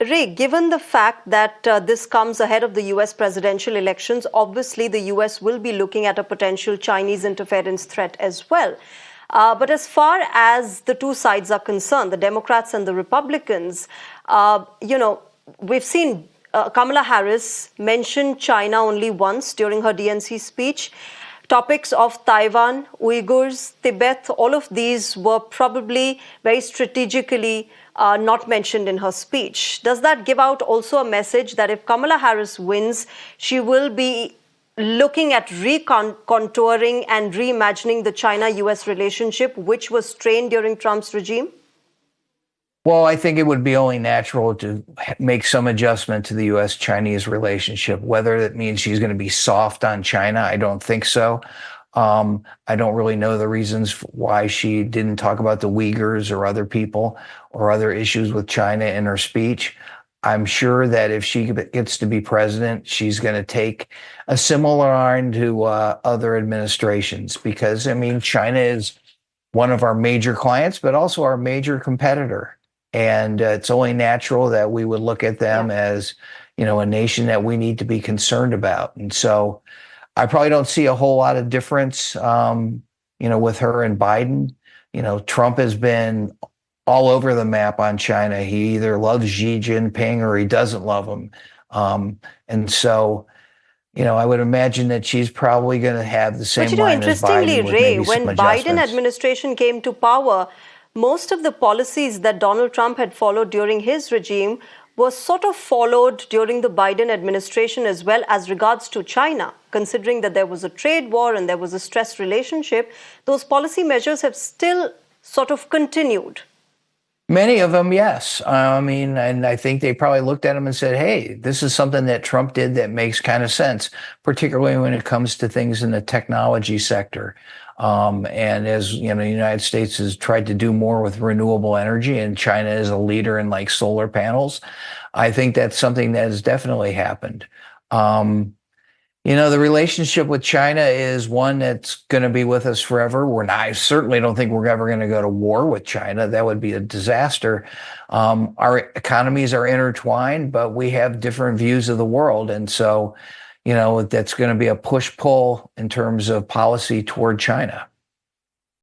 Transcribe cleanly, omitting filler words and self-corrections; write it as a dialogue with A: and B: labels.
A: Ray, given the fact that this comes ahead of the US presidential elections, obviously the US will be looking at a potential Chinese interference threat as well. But as far as the two sides are concerned, the Democrats and the Republicans, we've seen Kamala Harris mention China only once during her DNC speech. Topics of Taiwan, Uyghurs, Tibet, all of these were probably very strategically not mentioned in her speech. Does that give out also a message that if Kamala Harris wins, she will be looking at recontouring and reimagining the China-US relationship, which was strained during Trump's regime?
B: Well, I think it would be only natural to make some adjustment to the U.S.-Chinese relationship. Whether that means she's going to be soft on China, I don't think so. I don't really know the reasons why she didn't talk about the Uyghurs or other people or other issues with China in her speech. I'm sure that if she gets to be president, she's going to take a similar line to other administrations because, I mean, China is one of our major clients, but also our major competitor. And it's only natural that we would look at them as, a nation that we need to be concerned about. And so I probably don't see a whole lot of difference, with her and Biden. Trump has been all over the map on China. He either loves Xi Jinping or he doesn't love him. And so, I would imagine that she's probably going to have the same line as Biden.
A: Interestingly, Ray, when Biden administration came to power, most of the policies that Donald Trump had followed during his regime was sort of followed during the Biden administration as well as regards to China. Considering that there was a trade war and there was a stressed relationship, those policy measures have still sort of continued.
B: Many of them, yes. And I think they probably looked at them and said, hey, this is something that Trump did that makes kind of sense, particularly when it comes to things in the technology sector. And as the United States has tried to do more with renewable energy, and China is a leader in like solar panels, I think that's something that has definitely happened. The relationship with China is one that's going to be with us forever. I certainly don't think we're ever going to go to war with China. That would be a disaster. Our economies are intertwined, but we have different views of the world. And so, that's going to be a push-pull in terms of policy toward China.